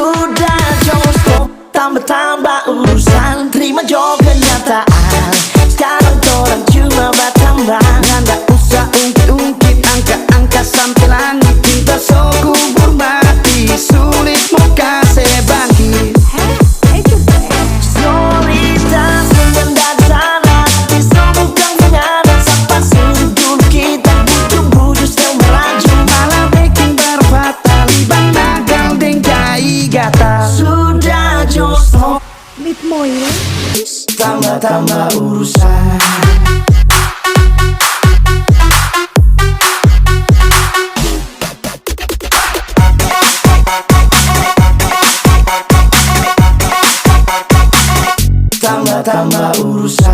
Sudah jauh tambah-tambah urusan, terima jauh kenyataan. Sekarang orang cuma bertambah, nggak usah ungkit-ungkit angka-angka sampai langit. Cinta so kubur mati, sulit mau kasih bangkit. Soliditas mengendap sana, bisa bukan mengadap sampai sudut kita bujuk-bujuk yang melaju, malah bikin berfatali bang nagal dengkai gata. Sudah jauh Mit Moira. tambah-tambah urusan. Tambah-tambah urusan.